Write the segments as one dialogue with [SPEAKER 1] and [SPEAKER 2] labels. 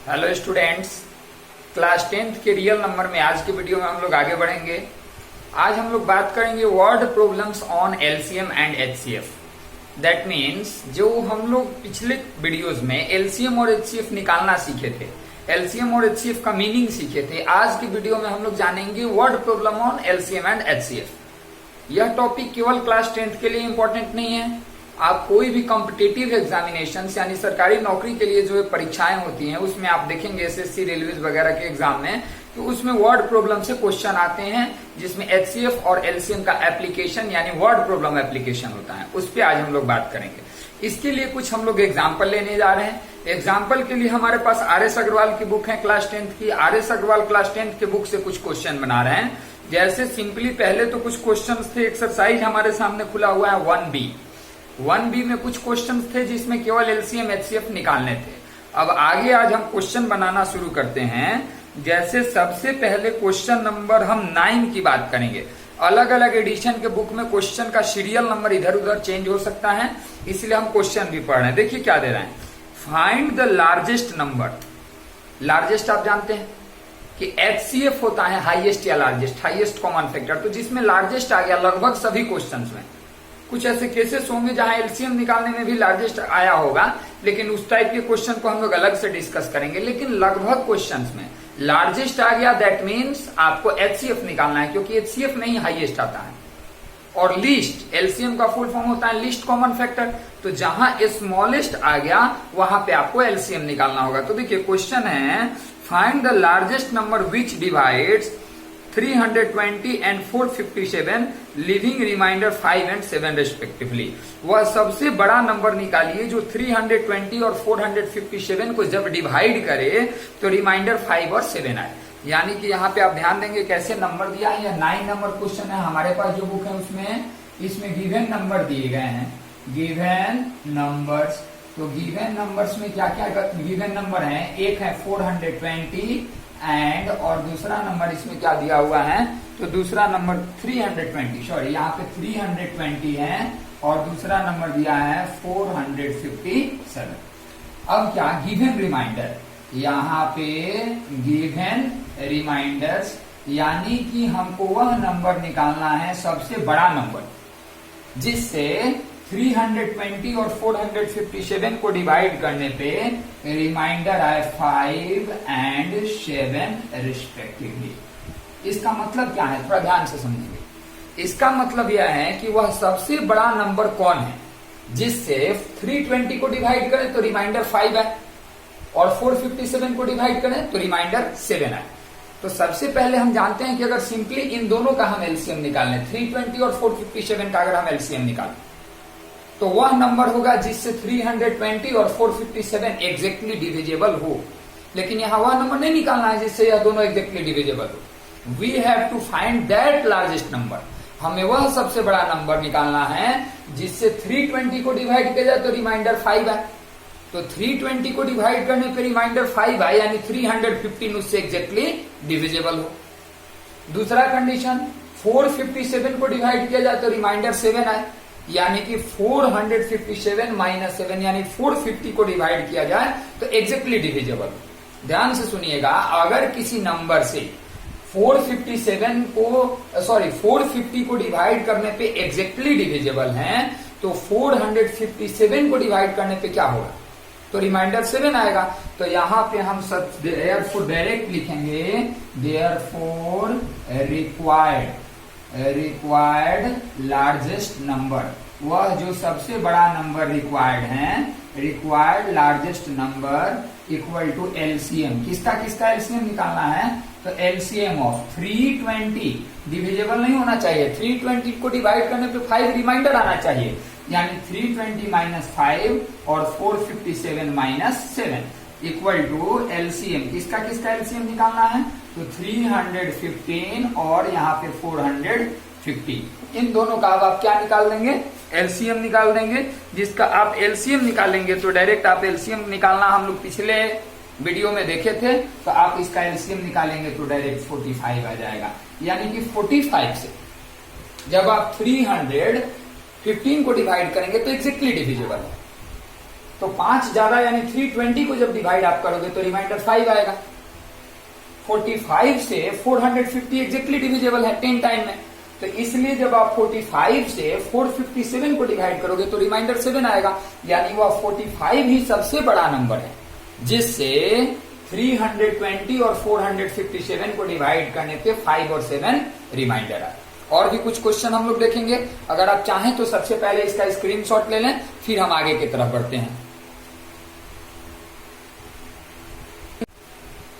[SPEAKER 1] Hello students, class 10th के real number में आज के वीडियो में हम लोग आगे बढ़ेंगे। आज हम लोग बात करेंगे word problems on LCM and HCF. That means जो हम लोग पिछले वीडियोस में एलसीएम और एचसीएफ निकालना सीखे थे, एलसीएम और एचसीएफ का मीनिंग सीखे थे, आज की वीडियो में हम लोग जानेंगे word problem on LCM and HCF. यह टॉपिक केवल क्लास 10th के लिए इंपॉर्टेंट नहीं है। आप कोई भी कॉम्पिटिटिव एग्जामिनेशन यानी सरकारी नौकरी के लिए जो परीक्षाएं होती हैं उसमें आप देखेंगे एसएससी रेलवे वगैरह के एग्जाम में, तो उसमें वर्ड प्रॉब्लम से क्वेश्चन आते हैं जिसमें एचसीएफ और एलसीएम का एप्लीकेशन यानी वर्ड प्रॉब्लम एप्लीकेशन होता है। उस पर आज हम लोग बात करेंगे। इसके लिए कुछ हम लोग एग्जाम्पल लेने जा रहे हैं। एग्जाम्पल के लिए हमारे पास आर.एस. अग्रवाल की बुक है क्लास 10th की। आर.एस. अग्रवाल क्लास 10th के बुक से कुछ क्वेश्चन बना रहे हैं। जैसे सिंपली पहले तो कुछ क्वेश्चन थे, एक्सरसाइज हमारे सामने खुला हुआ है 1B में कुछ क्वेश्चंस थे जिसमें केवल एलसीएम एचसीएफ निकालने थे। अब आगे आज हम क्वेश्चन बनाना शुरू करते हैं। जैसे सबसे पहले क्वेश्चन नंबर हम 9 की बात करेंगे। अलग अलग एडिशन के बुक में क्वेश्चन का सीरियल नंबर इधर उधर चेंज हो सकता है, इसलिए हम क्वेश्चन भी पढ़ रहे हैं। देखिए क्या दे रहे हैं, find the largest number. Largest आप जानते हैं कि एचसीएफ होता है हाईएस्ट या लार्जेस्ट, हाईएस्ट कॉमन फैक्टर। तो जिसमें लार्जेस्ट आ गया लगभग सभी क्वेश्चन में। कुछ ऐसे केसेस होंगे जहां एलसीएम निकालने में भी लार्जेस्ट आया होगा, लेकिन उस टाइप के क्वेश्चन को हम लोग अलग से डिस्कस करेंगे। लेकिन लगभग क्वेश्चंस में लार्जेस्ट आ गया, दैट मीन्स आपको एचसीएफ निकालना है, क्योंकि एचसीएफ नहीं हाईएस्ट आता है। और लीस्ट, एलसीएम का फुल फॉर्म होता है लीस्ट कॉमन फैक्टर। तो जहां स्मॉलेस्ट आ गया वहां पे आपको एलसीएम निकालना होगा। तो देखिए क्वेश्चन है, find the largest number which divides 320 and 457 leaving remainder 5 and 7 respectively. वह सबसे बड़ा नंबर निकालिए जो 320 और 457 को जब डिवाइड करे तो रिमाइंडर 5 और 7 आए। यानी कि यहाँ पे आप ध्यान देंगे कैसे नंबर दिया है। यह 9 नंबर क्वेश्चन है। हमारे पास जो बुक है उसमें इसमें गिवन नंबर दिए गए हैं, गिवन नंबर्स। तो गिवन नंबर्स में क्या क्या गिवन नंबर है, एक है 420 एंड और दूसरा नंबर इसमें क्या दिया हुआ है, तो दूसरा नंबर 320, सॉरी यहाँ पे 320 है और दूसरा नंबर दिया है 457। अब क्या गिवन रिमाइंडर, यहाँ पे गिवन रिमाइंडर्स यानी कि हमको वह नंबर निकालना है सबसे बड़ा नंबर जिससे 320 और 457 को डिवाइड करने पे रिमाइंडर आए 5 and 7 रिस्पेक्टिवली। इसका मतलब क्या है, थोड़ा ध्यान से समझिए। इसका मतलब यह है कि वह सबसे बड़ा नंबर कौन है जिससे 320 को डिवाइड करें तो रिमाइंडर 5 आए और 457 को डिवाइड करें तो रिमाइंडर 7 आए। तो सबसे पहले हम जानते हैं कि अगर सिंपली इन दोनों का हम एलसीएम निकालें, 320 और 457 का अगर हम एलसीएम निकालें तो वह नंबर होगा जिससे 320 और 457 एग्जैक्टली डिविजेबल हो। लेकिन यहां वह नंबर नहीं निकालना है जिससे यह दोनों एग्जैक्टली डिविजेबल हो। We have to find that largest number. हमें वह सबसे बड़ा नंबर निकालना है जिससे 320 को डिवाइड किया जाए तो रिमाइंडर 5 आए। तो 320 को डिवाइड करने पर रिमाइंडर 5 आए यानी 315 उससे एग्जैक्टली डिविजेबल हो। दूसरा कंडीशन, 457 को डिवाइड किया जाए तो रिमाइंडर 7 आए यानी कि 457 माइनस 7 यानी 450 को डिवाइड किया जाए तो एग्जैक्टली डिविजेबल। ध्यान से सुनिएगा, अगर किसी नंबर से 450 को डिवाइड करने पे एग्जैक्टली डिविजेबल है तो 457 को डिवाइड करने पे क्या होगा, तो रिमाइंडर 7 आएगा। तो यहां पे हम सब देयरफॉर डायरेक्ट लिखेंगे, देयरफॉर रिक्वायर्ड लार्जेस्ट नंबर, वह जो सबसे बड़ा नंबर रिक्वायर्ड है, required largest number equal to LCM. किसका एलसीएम निकालना है, तो एलसीएम ऑफ 320 डिविजेबल नहीं होना चाहिए, 320 को डिवाइड करने पे 5 रिमाइंडर आना चाहिए यानी 320 माइनस 5 और 457 माइनस 7 इक्वल टू एलसीएम। किसका एलसीएम निकालना है, तो 315 और यहाँ पे 450। इन दोनों का अब आप क्या निकाल देंगे, एलसीएम निकाल देंगे। जिसका आप एलसीएम निकालेंगे तो डायरेक्ट आप एलसीएम निकालना हम लोग पिछले वीडियो में देखे थे, तो आप इसका एलसीएम निकालेंगे तो डायरेक्ट 45 आ जाएगा। यानी कि 45 से जब आप 315 को डिवाइड करेंगे तो एग्जैक्टली डिविजिबल है। तो 5 ज्यादा यानी 320 को जब डिवाइड आप करोगे तो रिमाइंडर 5 आएगा। 45 से 450 एग्जैक्टली डिविजिबल है 10 टाइम में, तो इसलिए जब आप 45 से 457 को डिवाइड करोगे तो रिमाइंडर 7 आएगा, यानी वह 45 ही सबसे बड़ा नंबर है जिससे 320 और 457 को डिवाइड करने पे 5 और 7 रिमाइंडर आए। और भी कुछ क्वेश्चन हम लोग देखेंगे, अगर आप चाहें तो सबसे पहले इसका स्क्रीनशॉट ले लें, फिर हम आगे की तरफ बढ़ते हैं।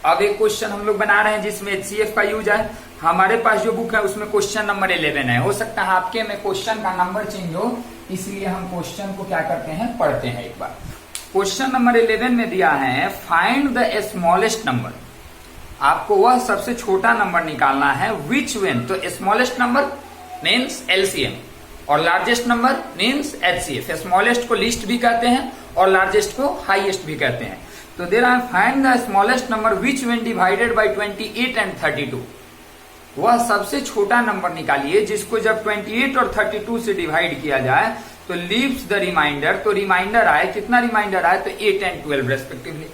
[SPEAKER 1] अब एक क्वेश्चन हम लोग बना रहे हैं जिसमें HCF का यूज है। हमारे पास जो बुक है उसमें क्वेश्चन नंबर 11 है। हो सकता है आपके में क्वेश्चन का नंबर चेंज हो, इसलिए हम क्वेश्चन को क्या करते हैं, पढ़ते हैं एक बार। क्वेश्चन नंबर 11 में दिया है फाइंड द स्मॉलेस्ट नंबर। आपको वह सबसे छोटा नंबर निकालना है विच वेन, तो स्मॉलेस्ट नंबर मीन्स LCM और largest number means HCF। Smallest को लीस्ट भी कहते हैं और लार्जेस्ट को हाईएस्ट भी कहते हैं। तो दे रहा है find the smallest number which when divided by 28 and 32। वह सबसे छोटा नंबर निकालिए जिसको जब 28 और 32 से डिवाइड किया जाए तो लीव्स द रिमाइंडर, तो रिमाइंडर आए, कितना रिमाइंडर आए, तो 8 एंड 12 रेस्पेक्टिवली।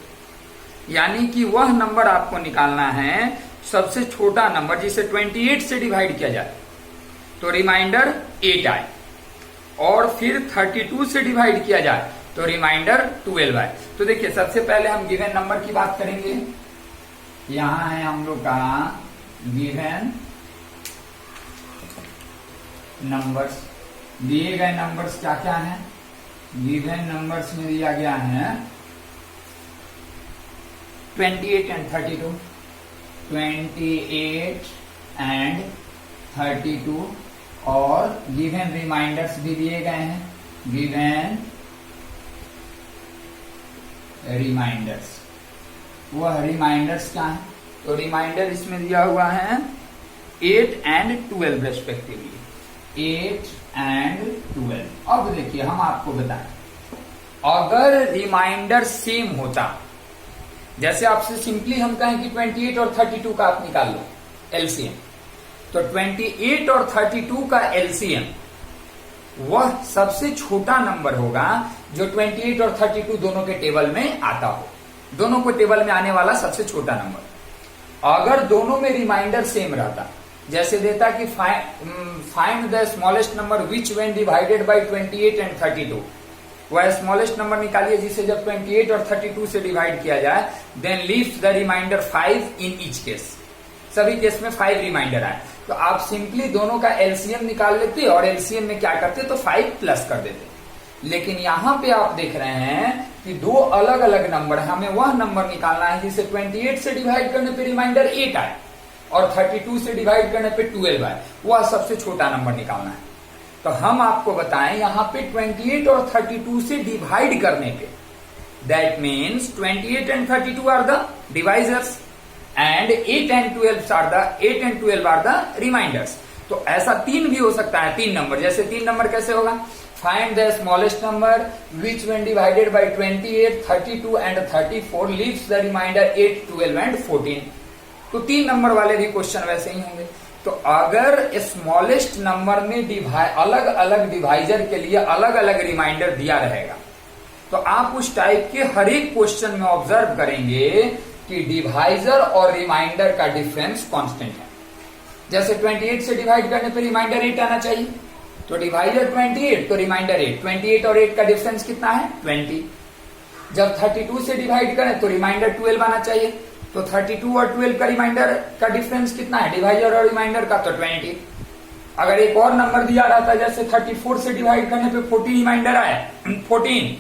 [SPEAKER 1] यानी कि वह नंबर आपको निकालना है सबसे छोटा नंबर जिसे 28 से डिवाइड किया जाए तो रिमाइंडर 8 आए, और फिर 32 से डिवाइड किया जाए तो रिमाइंडर 12 आए। तो देखिए सबसे पहले हम गिवन नंबर की बात करेंगे। यहां है हम लोग का गिवन नंबर्स। दिए गए नंबर्स क्या क्या हैं, गिवन नंबर्स में दिया गया है 28 एंड 32, 28 एंड 32, और गिवन रिमाइंडर्स भी दिए गए हैं, गिवन रिमाइंडर्स। वह रिमाइंडर्स क्या है, तो रिमाइंडर इसमें दिया हुआ है 8 एंड 12 रेस्पेक्टिवली, 8 एंड 12। अब देखिए हम आपको बताएं, अगर रिमाइंडर सेम होता, जैसे आपसे सिंपली हम कहें कि 28 और 32 का आप निकाल लो LCM, तो 28 और 32 का LCM वह सबसे छोटा नंबर होगा जो 28 और 32 दोनों के टेबल में आता हो, दोनों को टेबल में आने वाला सबसे छोटा नंबर। अगर दोनों में रिमाइंडर सेम रहता, जैसे देता कि find the smallest number which when divided by 28 and 32, वह स्मॉलेस्ट नंबर निकालिए जिसे जब 28 और 32 से डिवाइड किया जाए, then leaves the remainder 5 in each case, सभी केस में 5 रिमाइंडर आए, तो आप सिंपली दोनों का LCM निकाल लेते और LCM में क्या करते तो 5 प्लस कर देते। लेकिन यहां पे आप देख रहे हैं कि दो अलग अलग नंबर है, हमें वह नंबर निकालना है जिसे 28 से डिवाइड करने पे रिमाइंडर 8 आए और 32 से डिवाइड करने पे 12 आए, वह सबसे छोटा नंबर निकालना है। तो हम आपको बताएं यहां पे 28 और 32 से डिवाइड करने पे, that means 28 and 32 are the divisors and 8 and 12 are the remainders. तो ऐसा 3 भी हो सकता है, 3 नंबर, जैसे 3 नंबर कैसे होगा, find the smallest number which when divided by 28, 32 and 34 leaves the remainder 8, 12 and 14। तो 3 नंबर वाले भी क्वेश्चन वैसे ही होंगे। तो अगर स्मॉलेस्ट नंबर में अलग अलग डिवाइजर के लिए अलग अलग रिमाइंडर दिया रहेगा, तो आप उस टाइप के हर एक क्वेश्चन में ऑब्जर्व करेंगे कि डिवाइजर और रिमाइंडर का डिफरेंस कांस्टेंट है। जैसे 28 से डिवाइड करने पे रिमाइंडर 8 आना चाहिए, तो डिवाइडर 28 तो रिमाइंडर 8, 28 और 8 का डिफरेंस कितना है 20। जब 32 से डिवाइड करें तो रिमाइंडर 12 आना चाहिए, तो 32 और 12 का रिमाइंडर का डिफरेंस कितना है डिवाइजर और रिमाइंडर का, तो 20। अगर एक और नंबर दिया रहता जैसे 34 से डिवाइड करने पे 40 रिमाइंडर आए 14,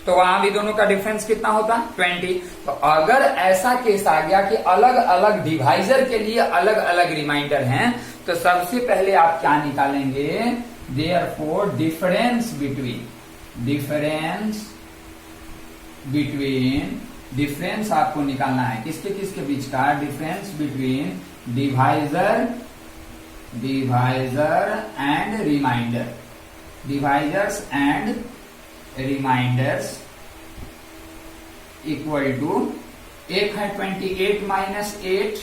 [SPEAKER 1] तो वहां भी दोनों का डिफरेंस कितना होता 20। तो अगर ऐसा केस आ गया कि अलग अलग डिवाइजर के लिए अलग अलग रिमाइंडर हैं, तो सबसे पहले आप क्या निकालेंगे, देयरफॉर डिफरेंस बिटवीन डिफरेंस आपको निकालना है किसके किसके बीच का, difference between divisor and remainder, divisors and remainders equal to, एक है 28 माइनस 8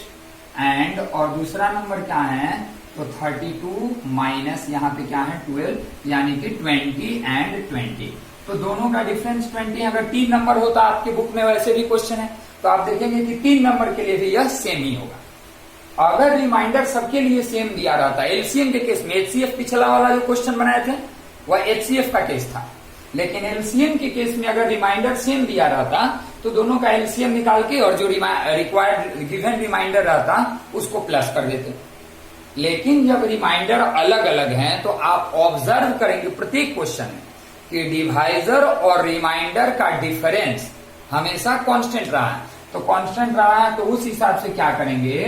[SPEAKER 1] एंड, और दूसरा नंबर क्या है तो 32 माइनस यहाँ पे क्या है 12, यानी कि 20 एंड 20। तो दोनों का डिफरेंस 20 है। अगर 3 नंबर होता आपके बुक में, वैसे भी क्वेश्चन है, तो आप देखेंगे कि 3 नंबर के लिए भी यह सेम ही होगा। अगर रिमाइंडर सबके लिए सेम दिया रहता, एलसीएम के केस में, एचसीएफ पिछला वाला जो क्वेश्चन बनाए थे वह एचसीएफ का केस था, लेकिन एलसीएम के केस में अगर रिमाइंडर सेम दिया रहता तो दोनों का एलसीएम निकाल के और जो रिक्वायर्ड गिवन रिमाइंडर रहता उसको प्लस कर देते। लेकिन जब रिमाइंडर अलग अलग हैं तो आप ऑब्जर्व करेंगे प्रत्येक क्वेश्चन में कि डिवाइजर और रिमाइंडर का डिफरेंस हमेशा कांस्टेंट रहा है। तो कांस्टेंट रहा है तो उस हिसाब से क्या करेंगे,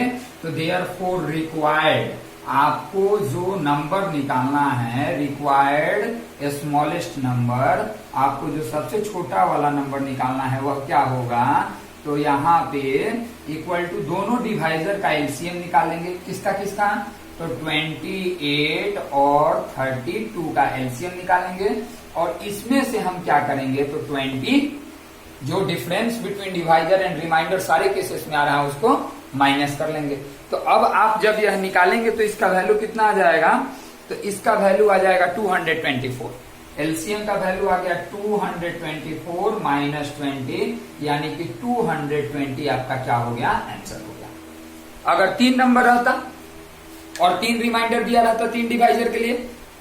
[SPEAKER 1] तो देयरफॉर रिक्वायर्ड, आपको जो नंबर निकालना है, रिक्वायर्ड स्मॉलेस्ट नंबर, आपको जो सबसे छोटा वाला नंबर निकालना है वह क्या होगा, तो यहाँ पे इक्वल टू दोनों डिवाइजर का एलसीएम निकालेंगे। किसका किसका, तो 28 और 32 का एलसीएम निकालेंगे और इसमें से हम क्या करेंगे, तो 20 जो difference between divisor and remainder सारे केसेस में आ रहा है उसको माइनस कर लेंगे। तो अब आप जब यह निकालेंगे तो इसका वैल्यू कितना आ जाएगा, तो इसका वैल्यू आ जाएगा 224। एलसीएम का वैल्यू आ गया 224 माइनस 20, यानी कि 220 आपका क्या हो गया, आंसर हो गया। अगर 3 नंबर रहता और 3 रिमाइंडर दिया रहता 3 डिवाइजर के लिए,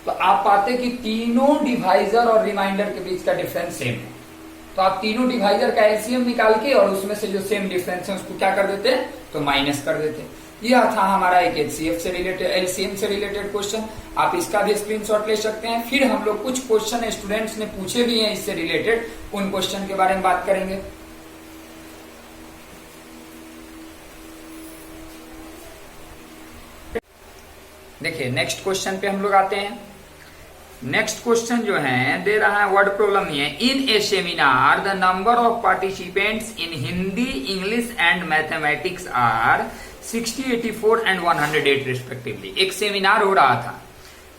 [SPEAKER 1] तो आप पाते कि तीनों डिवाइजर और रिमाइंडर के बीच का डिफरेंस सेम है। तो आप तीनों डिवाइजर का एलसीएम निकाल के और उसमें से जो सेम डिफरेंस है उसको क्या कर देते, तो माइनस कर देते। यह था हमारा एक एचसीएफ से रिलेटेड, एलसीएम से रिलेटेड क्वेश्चन। आप इसका भी स्क्रीनशॉट ले सकते हैं। फिर हम लोग कुछ क्वेश्चन स्टूडेंट्स ने पूछे भी हैं इससे रिलेटेड, उन क्वेश्चन के बारे में बात करेंगे। देखिए नेक्स्ट क्वेश्चन पे हम लोग आते हैं। नेक्स्ट क्वेश्चन जो है दे रहा है, वर्ड प्रॉब्लम नहीं है। In a seminar the number of participants in Hindi, English and mathematics are 60, 84 and 108 respectively. एक सेमिनार हो रहा था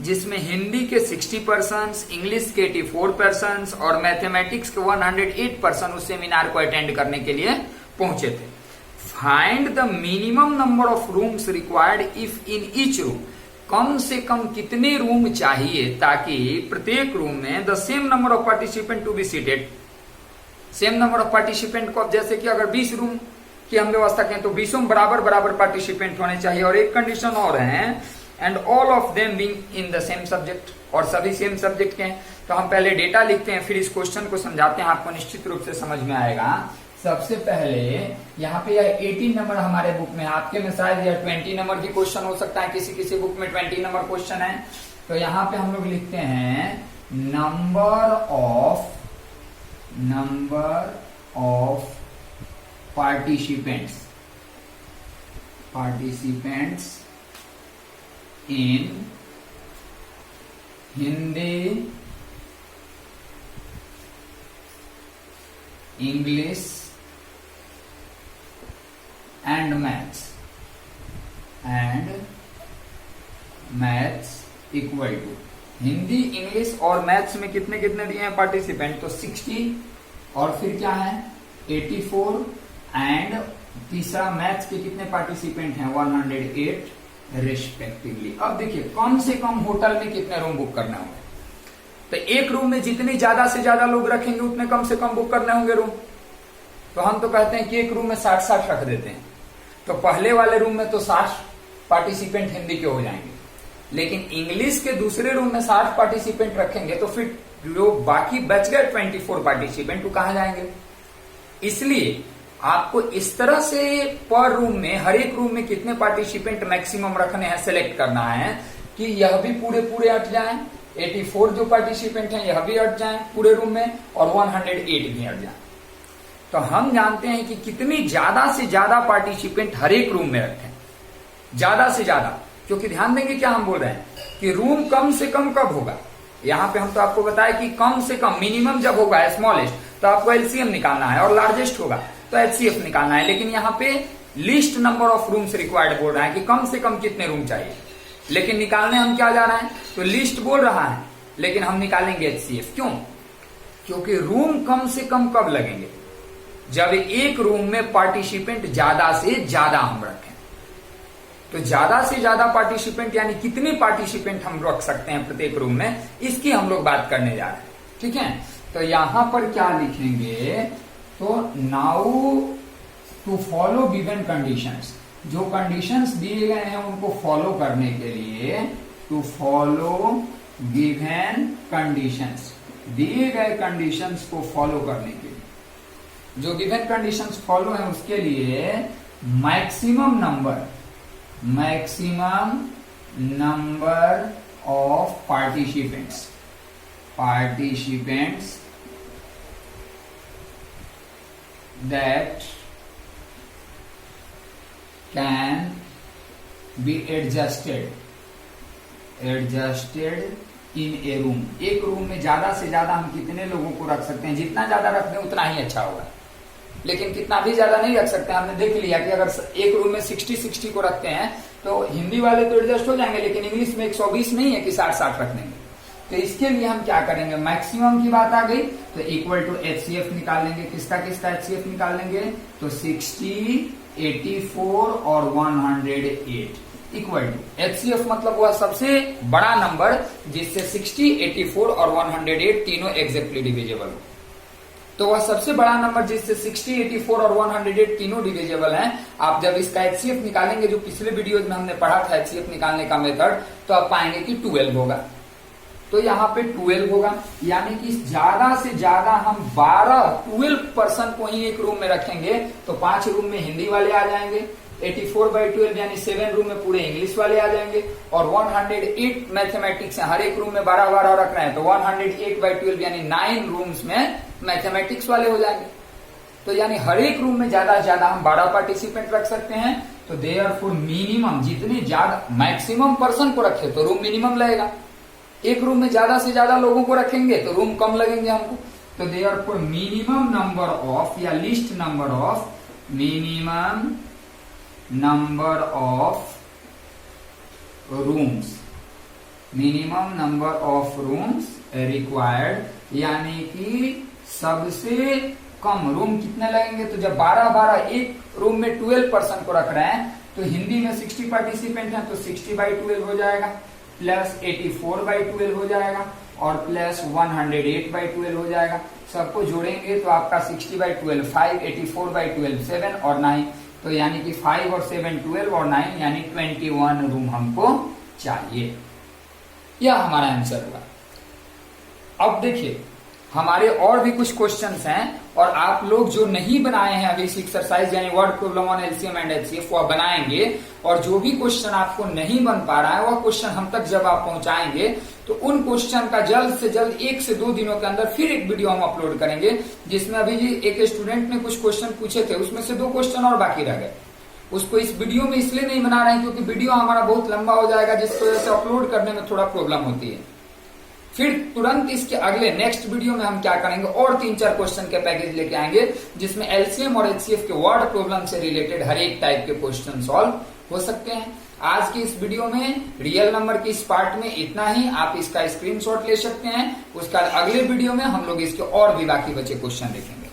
[SPEAKER 1] जिसमें हिंदी के 60%, इंग्लिश के 84% और मैथमेटिक्स के 108% उस सेमिनार को अटेंड करने के लिए पहुंचे थे। Find the minimum number of rooms required if in each room, कम से कम कितने रूम चाहिए ताकि प्रत्येक रूम में the same number of participant to be seated. Same number of participant को, अब जैसे कि अगर 20 रूम की हम व्यवस्था करें तो 20 बराबर बराबर पार्टिसिपेंट होने चाहिए। और एक कंडीशन और है, and all of them being in the same subject, और सभी सेम सब्जेक्ट के हैं। तो हम पहले डेटा लिखते हैं फिर इस क्वेश्चन को समझाते हैं, आपको निश्चित रूप से समझ में आएगा। सबसे पहले यहाँ पे यह 18 नंबर हमारे बुक में, आपके में शायद यह 20 नंबर भी क्वेश्चन हो सकता है, किसी किसी बुक में 20 नंबर क्वेश्चन है। तो यहाँ पे हम लोग लिखते हैं number of participants in Hindi, English and maths equal to, Hindi, English और मैथ्स में कितने कितने दिए हैं पार्टिसिपेंट, तो 60 और फिर क्या है 84 एंड तीसरा मैथ्स के कितने पार्टिसिपेंट हैं 108 रिस्पेक्टिवली। अब देखिए कम से कम होटल में कितने रूम बुक करना होगा, तो एक रूम में जितनी ज्यादा से ज्यादा लोग रखेंगे उतने कम से कम बुक करने होंगे रूम। तो हम तो कहते हैं कि एक रूम में 60-60 रख देते हैं, तो पहले वाले रूम में तो 60 पार्टिसिपेंट हिंदी के हो जाएंगे, लेकिन इंग्लिश के दूसरे रूम में 60 पार्टिसिपेंट रखेंगे तो फिर जो बाकी बच गए 24 पार्टिसिपेंट वो कहां जाएंगे। इसलिए आपको इस तरह से पर रूम में, हर एक रूम में कितने पार्टिसिपेंट मैक्सिमम रखने हैं सेलेक्ट करना है कि यह भी पूरे अट जाए, 84 जो पार्टिसिपेंट हैं यह भी अट जाए पूरे रूम में और 108 भी अट जाए। तो हम जानते हैं कि कितनी ज्यादा से ज्यादा पार्टिसिपेंट हर एक रूम में रखें, ज्यादा से ज्यादा, क्योंकि ध्यान देंगे क्या हम बोल रहे हैं कि रूम कम से कम कब होगा। यहां पे हम तो आपको बताया कि कम से कम, मिनिमम जब होगा स्मॉलेस्ट तो आपको एलसीएम निकालना है और लार्जेस्ट होगा तो एचसीएफ निकालना है। लेकिन यहाँ पे list number of rooms required बोल रहा है कि कम से कम कितने रूम चाहिए, लेकिन निकालने हम क्या जा रहे हैं, तो लिस्ट बोल रहा है लेकिन हम निकालेंगे एचसीएफ। क्यों? क्योंकि रूम कम से कम कब लगेंगे, जब एक रूम में पार्टिसिपेंट ज्यादा से ज्यादा हम रखें। तो ज्यादा से ज्यादा पार्टिसिपेंट यानी कितने पार्टिसिपेंट हम रख सकते हैं प्रत्येक रूम में, इसकी हम लोग बात करने जा रहे हैं। ठीक है, तो यहां पर क्या लिखेंगे, तो now to follow given conditions, जो कंडीशंस दिए गए हैं उनको फॉलो करने के लिए, टू फॉलो गिवन कंडीशंस, दिए गए कंडीशंस को फॉलो करने के लिए, जो गिवन कंडीशंस फॉलो है उसके लिए maximum number of participants that can be adjusted in a room। एक रूम में ज्यादा से ज्यादा हम कितने लोगों को रख सकते हैं, जितना ज्यादा रख दें उतना ही अच्छा होगा, लेकिन कितना भी ज्यादा नहीं रख सकते। हमने देख लिया कि अगर एक रूम में 60 को रखते हैं तो हिंदी वाले तो एडजस्ट हो जाएंगे, लेकिन इंग्लिश में 120 नहीं है कि 60 रख देंगे। तो इसके लिए हम क्या करेंगे, मैक्सिमम की बात आ गई तो इक्वल टू HCF निकाल लेंगे। किसका HCF निकाल लेंगे, तो 60, 84 और 108 इक्वल टू HCF मतलब वह सबसे बड़ा नंबर जिससे 60, 84 और 108 तीनों एग्जैक्टली डिविजिबल हो। तो वह सबसे बड़ा नंबर जिससे 60, 84 और 108 तीनों डिविजिबल हैं। आप जब इसका HCF निकालेंगे, जो पिछले वीडियोज में हमने पढ़ा था HCF निकालने का मेथड, तो आप पाएंगे कि 12 होगा। तो यहाँ पे 12 होगा, यानी कि ज्यादा से ज्यादा हम 12 पर्सन को ही एक रूम में रखेंगे तो 5 रूम में हिंदी वाले आ जाएंगे, 84/12 यानी 7 रूम में पूरे इंग्लिश वाले आ जाएंगे, और 108 मैथमेटिक्स है, हर एक रूम में 12 रख रहे हैं तो 108/12 यानी 9 रूम्स में मैथमेटिक्स वाले हो जाएंगे। तो यानी हर एक रूम में ज्यादा से ज्यादा हम 12 पार्टिसिपेंट रख सकते हैं। तो देयरफॉर मिनिमम, जितने ज्यादा मैक्सिमम पर्सन को रखे तो रूम मिनिमम लगेगा, एक रूम में ज्यादा से ज्यादा लोगों को रखेंगे तो रूम कम लगेंगे हमको। तो देयरफॉर मिनिमम नंबर ऑफ या least number of, minimum number of rooms required, यानी कि सबसे कम रूम कितने लगेंगे, तो जब 12 एक रूम में 12 पर्सन को रख रहे हैं तो हिंदी में 60 पार्टिसिपेंट हैं तो 60/12 हो जाएगा, प्लस 84/12 हो जाएगा और प्लस 108/12 हो जाएगा। सबको जोड़ेंगे तो आपका 60/12 5, 84/12 7 और 9, तो यानी कि 5 और 7 12 और 9 यानी 21 रूम हमको चाहिए। यह हमारा आंसर हुआ। अब देखिए हमारे और भी कुछ क्वेश्चंस हैं, और आप लोग जो नहीं बनाए हैं अभी इस एक्सरसाइज यानी word problem on LCM and HCF वह बनाएंगे, और जो भी क्वेश्चन आपको नहीं बन पा रहा है वह क्वेश्चन हम तक जब आप पहुंचाएंगे तो उन क्वेश्चन का जल्द से जल्द 1 से 2 दिनों के अंदर फिर एक वीडियो हम अपलोड करेंगे, जिसमें अभी एक स्टूडेंट ने कुछ क्वेश्चन पूछे थे, उसमें से 2 क्वेश्चन और बाकी रह गए। उसको इस वीडियो में इसलिए नहीं बना रहे हैं क्योंकि वीडियो हमारा बहुत लंबा हो जाएगा, जिसकी वजह से अपलोड करने में थोड़ा प्रॉब्लम होती है। फिर तुरंत इसके अगले नेक्स्ट वीडियो में हम क्या करेंगे, और 3-4 क्वेश्चन के पैकेज लेके आएंगे जिसमें एलसीएम और एचसीएफ के वर्ड प्रॉब्लम से रिलेटेड हर एक टाइप के क्वेश्चन सॉल्व हो सकते हैं। आज की इस वीडियो में रियल नंबर की इस पार्ट में इतना ही, आप इसका स्क्रीनशॉट ले सकते हैं। उसका अगले वीडियो में हम लोग इसके और भी बाकी बचे क्वेश्चन देखेंगे।